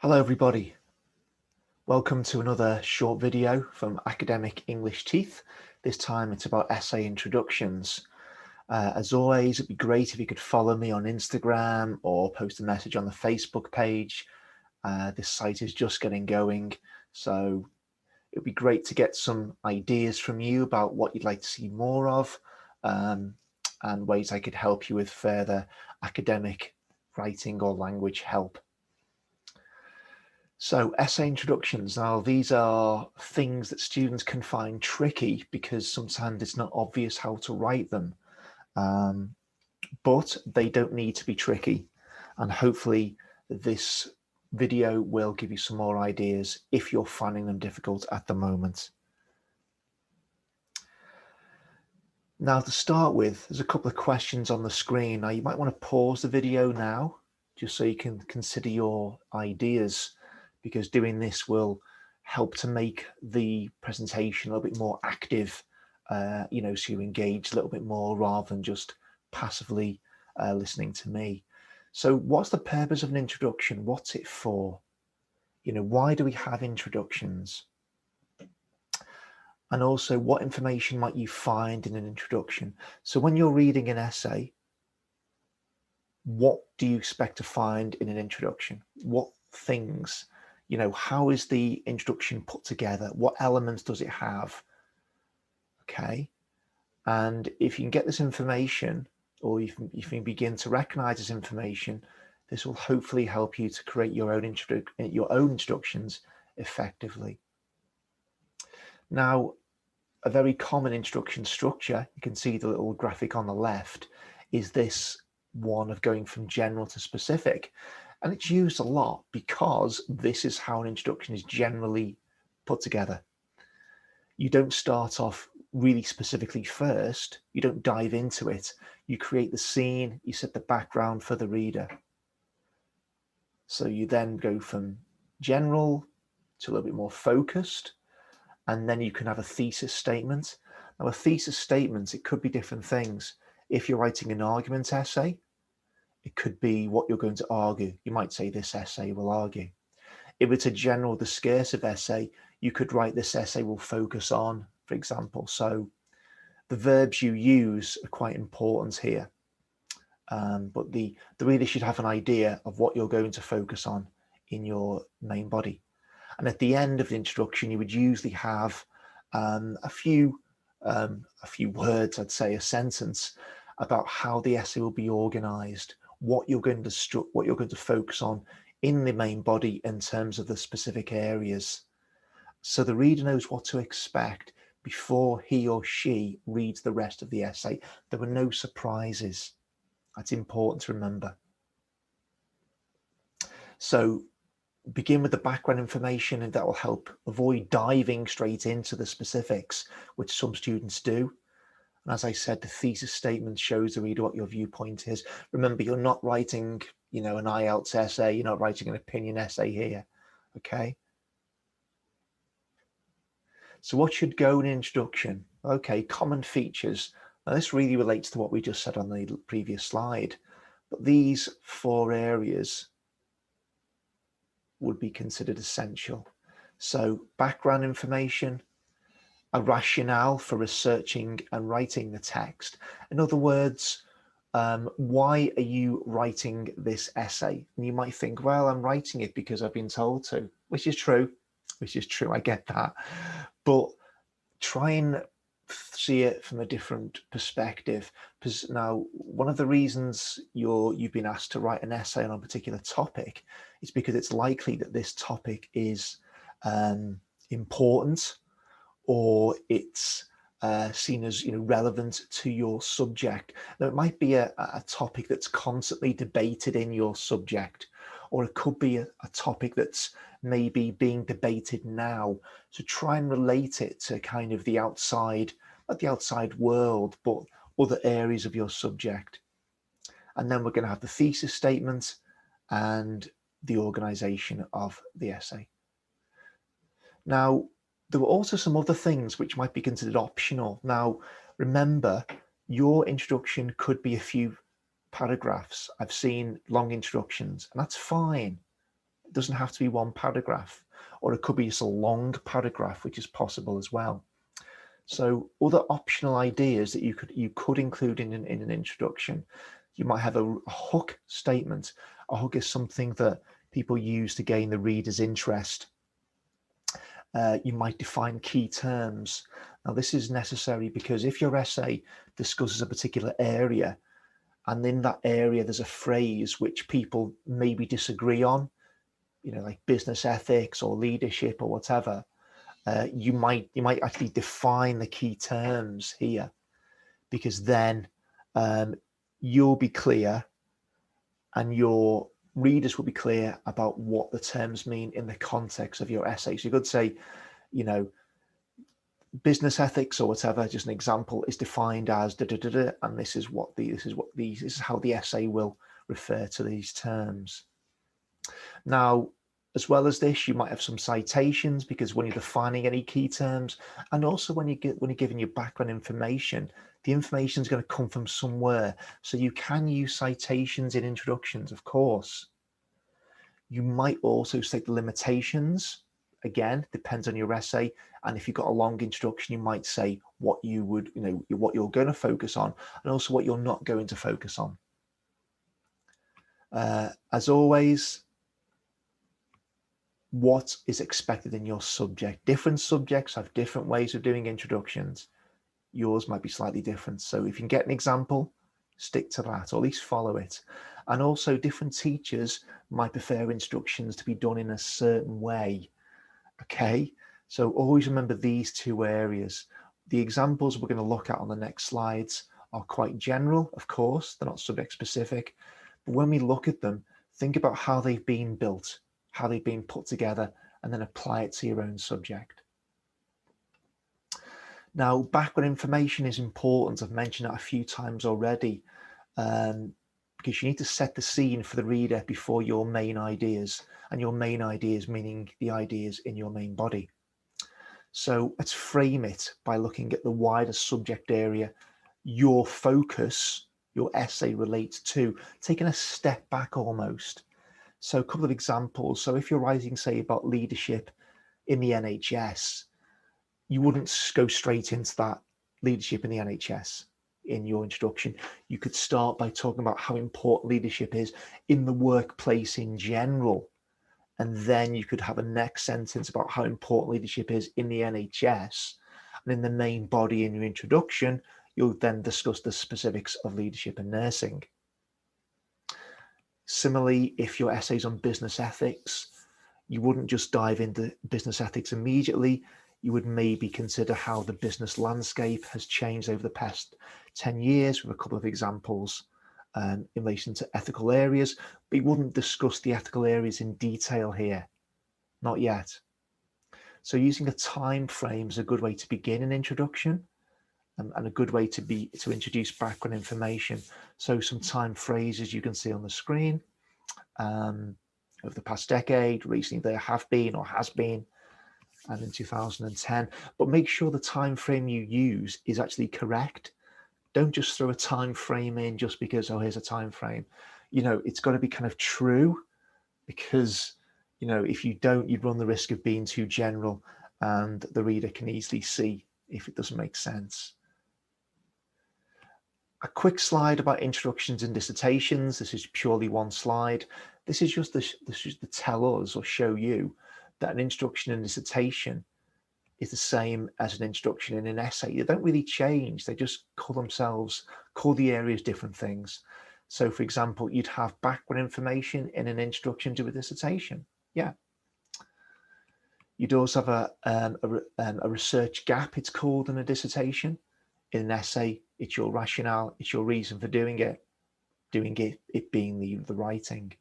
Hello everybody, welcome to another short video from Academic English Teeth. This time it's about essay introductions. As always, it'd be great if you could follow me on Instagram or post a message on the Facebook page. This site is just getting going, so it'd be great to get some ideas from you about what you'd like to see more of, and ways I could help you with further academic writing or language help. So essay introductions, now these are things that students can find tricky because sometimes it's not obvious how to write them, but they don't need to be tricky, and hopefully this video will give you some more ideas if you're finding them difficult at the moment. Now to start with, there's a couple of questions on the screen. Now you might want to pause the video now just so you can consider your ideas, because doing this will help to make the presentation a little bit more active, so you engage a little bit more rather than just passively listening to me. So what's the purpose of an introduction? What's it for? Why do we have introductions? And also, what information might you find in an introduction? So when you're reading an essay, what do you expect to find in an introduction? What things? How is the introduction put together? What elements does it have? Okay. And if you can get this information, or if you can begin to recognize this information, this will hopefully help you to create your own introductions effectively. Now, a very common introduction structure, you can see the little graphic on the left, is this one of going from general to specific. And it's used a lot because this is how an introduction is generally put together. You don't start off really specifically first. You don't dive into it. You create the scene, you set the background for the reader. So you then go from general to a little bit more focused, and then you can have a thesis statement. Now, a thesis statement, it could be different things. If you're writing an argument essay, it could be what you're going to argue. You might say this essay will argue. If it's a general discursive essay, you could write this essay will focus on, for example. So the verbs you use are quite important here. But the reader should have an idea of what you're going to focus on in your main body. And at the end of the introduction, you would usually have a few words, I'd say a sentence, about how the essay will be organized, what you're going to focus on in the main body in terms of the specific areas, so the reader knows what to expect before he or she reads the rest of the essay. There were no surprises. That's important to remember. So begin with the background information, and that will help avoid diving straight into the specifics, which some students do. And as I said, the thesis statement shows the reader what your viewpoint is. Remember, you're not writing, an IELTS essay. You're not writing an opinion essay here. Okay. So what should go in an introduction? Okay, common features. Now this really relates to what we just said on the previous slide, but these 4 areas would be considered essential. So background information, a rationale for researching and writing the text. In other words, why are you writing this essay? And you might think, well, I'm writing it because I've been told to, which is true, I get that. But try and see it from a different perspective, because now one of the reasons you've been asked to write an essay on a particular topic is because it's likely that this topic is important, or it's seen as relevant to your subject. Now it might be a topic that's constantly debated in your subject, or it could be a topic that's maybe being debated now. So try and relate it to kind of the outside, not the outside world, but other areas of your subject. And then we're going to have the thesis statement and the organization of the essay. Now, there were also some other things which might be considered optional. Now, remember, your introduction could be a few paragraphs. I've seen long introductions, and that's fine. It doesn't have to be one paragraph, or it could be just a long paragraph, which is possible as well. So other optional ideas that you could include in an introduction, you might have a hook statement. A hook is something that people use to gain the reader's interest. You might define key terms. Now, this is necessary because if your essay discusses a particular area, and in that area there's a phrase which people maybe disagree on, like business ethics or leadership or whatever, you might actually define the key terms here, because then you'll be clear and your readers will be clear about what the terms mean in the context of your essay. So you could say, business ethics or whatever, just an example, is defined as da, da, da, da, and this is how the essay will refer to these terms. Now, as well as this, you might have some citations, because when you're defining any key terms, and also when you're giving your background information, the information is going to come from somewhere. So you can use citations in introductions, of course. You might also state the limitations. Again, depends on your essay. And if you've got a long introduction, you might say what what you're going to focus on, and also what you're not going to focus on. As always, what is expected in your subject. Different subjects have different ways of doing introductions. Yours might be slightly different. So if you can get an example, stick to that, or at least follow it. And also different teachers might prefer instructions to be done in a certain way. Okay, so always remember these two areas. The examples we're going to look at on the next slides are quite general, of course, they're not subject specific. But when we look at them, think about how they've been built, how they've been put together, and then apply it to your own subject. Now, background information is important. I've mentioned that a few times already, because you need to set the scene for the reader before your main ideas, and your main ideas meaning the ideas in your main body. So let's frame it by looking at the wider subject area your focus, your essay relates to, taking a step back almost. So a couple of examples. So if you're writing, say, about leadership in the NHS, you wouldn't go straight into that leadership in the NHS in your introduction. You could start by talking about how important leadership is in the workplace in general. And then you could have a next sentence about how important leadership is in the NHS. And in the main body in your introduction, you'll then discuss the specifics of leadership and nursing. Similarly, if your essay's on business ethics, you wouldn't just dive into business ethics immediately. You would maybe consider how the business landscape has changed over the past 10 years with a couple of examples in relation to ethical areas, but you wouldn't discuss the ethical areas in detail here, not yet. So using a time frame is a good way to begin an introduction, and a good way to introduce background information. So some time phrases you can see on the screen. Over the past decade, recently there have been or has been, and in 2010. But make sure the time frame you use is actually correct. Don't just throw a time frame in just because, oh, here's a time frame. It's got to be kind of true, because if you don't, you'd run the risk of being too general, and the reader can easily see if it doesn't make sense. A quick slide about introductions and dissertations. This is purely one slide. This is just to tell us or show you that an introduction and dissertation is the same as an introduction in an essay. They don't really change. They just call the areas different things. So for example, you'd have background information in an introduction to a dissertation. Yeah. You'd also have a research gap, it's called, in a dissertation. In an essay, it's your rationale, it's your reason for doing it being the writing.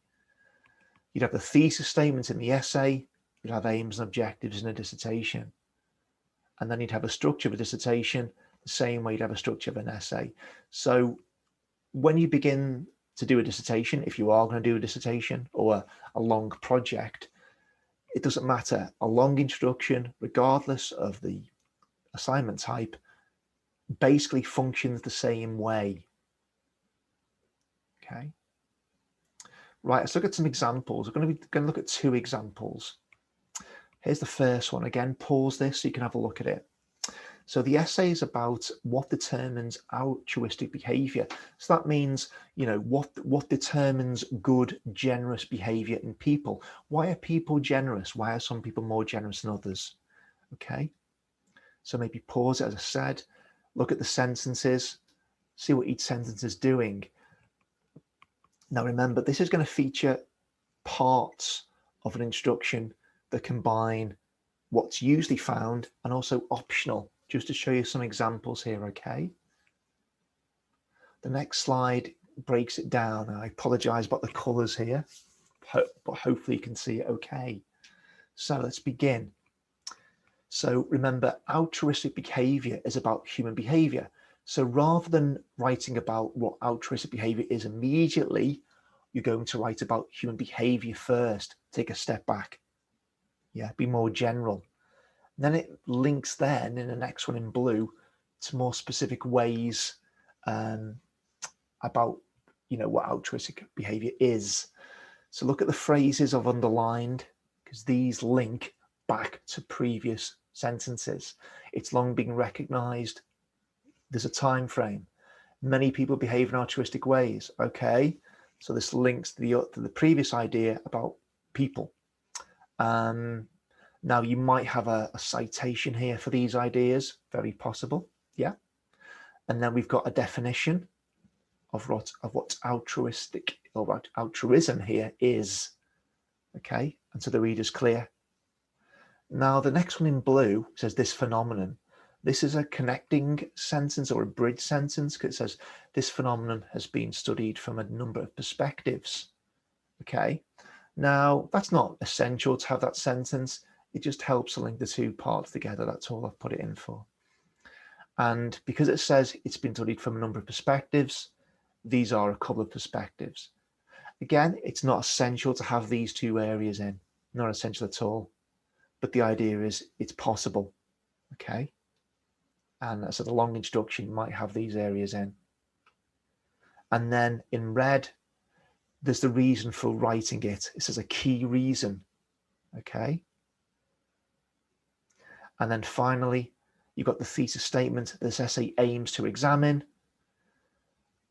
You'd have the thesis statement in the essay, you'd have aims and objectives in a dissertation. And then you'd have a structure of a dissertation, the same way you'd have a structure of an essay. So when you begin to do a dissertation, if you are going to do a dissertation or a long project, it doesn't matter. A long introduction, regardless of the assignment type, basically functions the same way. Okay. Right, let's look at some examples. We're going to look at 2 examples. Here's the first one. Again, pause this so you can have a look at it. So the essay is about what determines altruistic behavior. So that means, what determines good, generous behavior in people. Why are people generous? Why are some people more generous than others? Okay. So maybe pause it, as I said, look at the sentences, see what each sentence is doing. Now remember, this is going to feature parts of an instruction that combine what's usually found and also optional, just to show you some examples here, okay? The next slide breaks it down. I apologize about the colors here, but hopefully you can see it okay. So let's begin. So remember, altruistic behavior is about human behavior. So rather than writing about what altruistic behavior is immediately, you're going to write about human behavior first. Take a step back. Yeah, be more general. And then it links then in the next one in blue to more specific ways about what altruistic behavior is. So look at the phrases I've underlined, because these link back to previous sentences. It's long been recognized. There's a time frame. Many people behave in altruistic ways. Okay, so this links to the previous idea about people. Now you might have a citation here for these ideas, very possible. Yeah. And then we've got a definition of what altruistic or what altruism here is. Okay, and so the reader's clear. Now the next one in blue says this phenomenon. This is a connecting sentence or a bridge sentence, because it says this phenomenon has been studied from a number of perspectives. Okay, now that's not essential to have that sentence. It just helps to link the 2 parts together. That's all I've put it in for. And because it says it's been studied from a number of perspectives, these are a couple of perspectives. Again, it's not essential to have these 2 areas in, not essential at all. But the idea is it's possible. Okay. And so the long instruction might have these areas in. And then in red, there's the reason for writing it. It says a key reason. Okay. And then finally, you've got the thesis statement this essay aims to examine.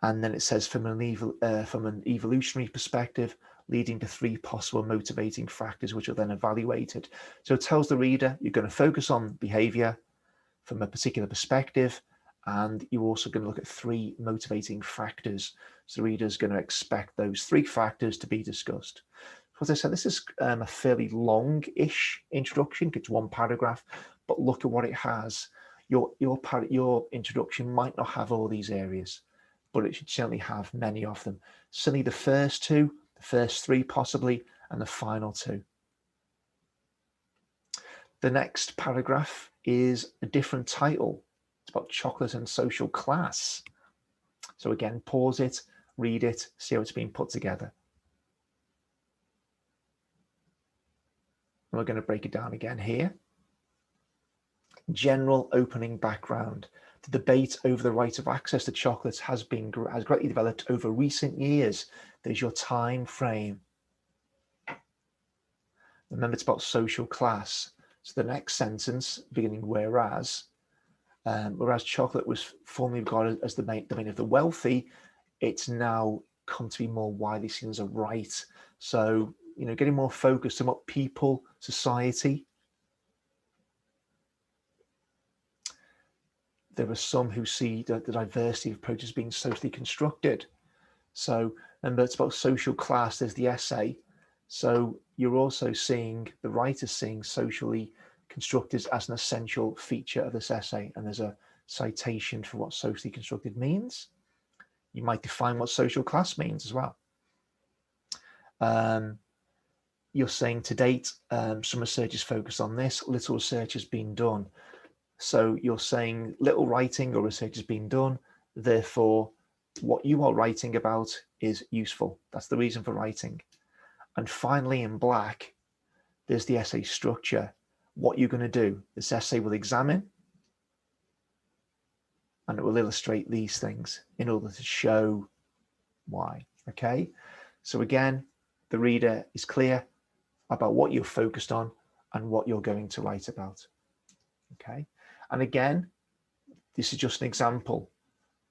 And then it says from an evolutionary perspective, leading to 3 possible motivating factors, which are then evaluated. So it tells the reader you're going to focus on behavior from a particular perspective, and you're also going to look at 3 motivating factors. So the reader's going to expect those 3 factors to be discussed. As I said, this is a fairly long-ish introduction. It's 1 paragraph, but look at what it has. Your introduction might not have all these areas, but it should certainly have many of them. Certainly the first 2, the first 3 possibly, and the final 2. The next paragraph is a different title. It's about chocolate and social class. So again, pause it, read it, see how it's been put together. And we're going to break it down again here. General opening background. The debate over the right of access to chocolates has greatly developed over recent years. There's your time frame. Remember, it's about social class. So the next sentence, beginning whereas chocolate was formerly regarded as the domain of the wealthy, it's now come to be more widely seen as a right. So, getting more focused on what people, society. There are some who see the diversity of approaches being socially constructed. So remember, it's about social class. There's the essay. So you're also seeing, the writer's seeing socially constructed as an essential feature of this essay. And there's a citation for what socially constructed means. You might define what social class means as well. You're saying to date, some research is focused on this, little research has been done. So you're saying little writing or research has been done, therefore what you are writing about is useful. That's the reason for writing. And finally, in black, there's the essay structure. What you're going to do. This essay will examine and it will illustrate these things in order to show why. Okay, so again, the reader is clear about what you're focused on and what you're going to write about. Okay, and again, this is just an example,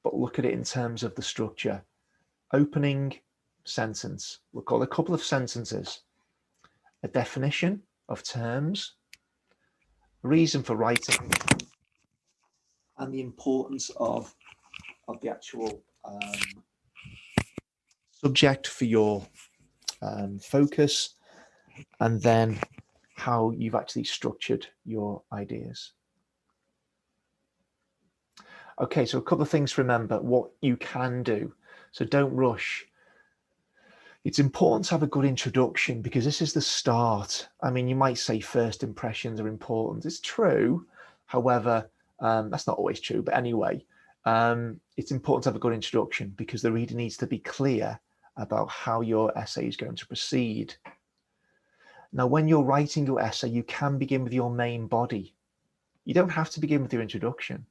but look at it in terms of the structure. Opening sentence, we'll call a couple of sentences, a definition of terms, reason for writing, and the importance of the actual subject for your focus, and then how you've actually structured your ideas. Okay, so a couple of things to remember, what you can do. So don't rush. It's important to have a good introduction because this is the start. I mean, you might say first impressions are important. It's true. However, that's not always true. But anyway, it's important to have a good introduction because the reader needs to be clear about how your essay is going to proceed. Now, when you're writing your essay, you can begin with your main body. You don't have to begin with your introduction.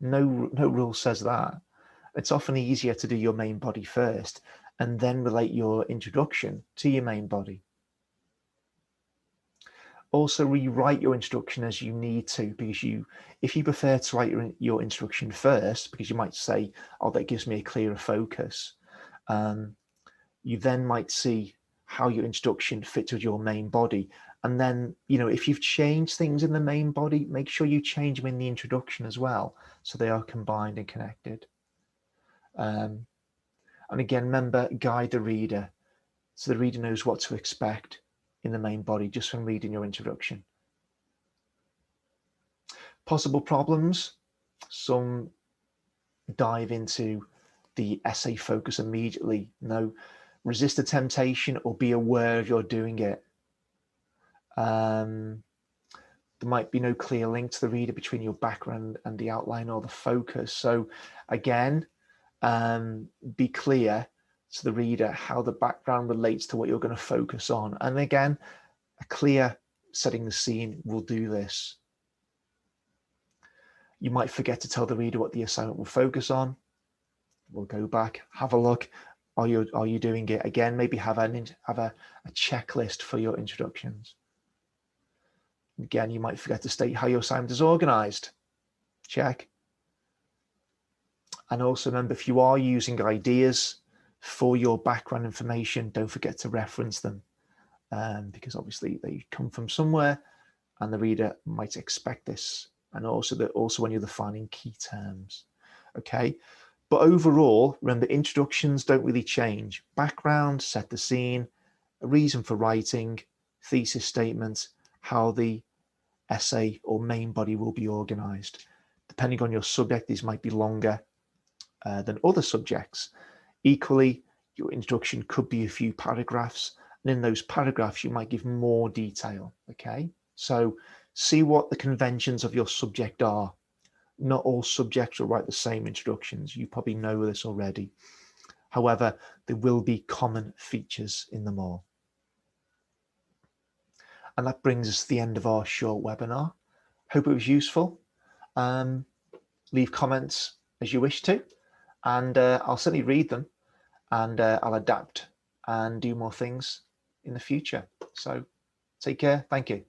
No rule says that. It's often easier to do your main body first and then relate your introduction to your main body. Also, rewrite your introduction as you need to, because if you prefer to write your introduction first, because you might say, oh, that gives me a clearer focus, you then might see how your introduction fits with your main body. And then, if you've changed things in the main body, make sure you change them in the introduction as well, so they are combined and connected. And again, remember, guide the reader so the reader knows what to expect in the main body just from reading your introduction. Possible problems. Some dive into the essay focus immediately. No, resist the temptation or be aware of you're doing it. There might be no clear link to the reader between your background and the outline or the focus. So again, be clear to the reader how the background relates to what you're going to focus on. And again, a clear setting the scene will do this. You might forget to tell the reader what the assignment will focus on. We'll go back, have a look. Are you doing it? Again, maybe have a checklist for your introductions. Again, you might forget to state how your assignment is organized. Check. And also remember, if you are using ideas for your background information, don't forget to reference them, because obviously they come from somewhere and the reader might expect this. And also when you're defining key terms. Okay. But overall, remember, introductions don't really change. Background, set the scene, a reason for writing, thesis statement, how the essay or main body will be organized. Depending on your subject, these might be longer than other subjects. Equally, your introduction could be a few paragraphs, and in those paragraphs, you might give more detail. Okay, so see what the conventions of your subject are. Not all subjects will write the same introductions. You probably know this already. However, there will be common features in them all. And that brings us to the end of our short webinar. Hope it was useful. Leave comments as you wish to, and I'll certainly read them, and I'll adapt and do more things in the future. So take care. Thank you.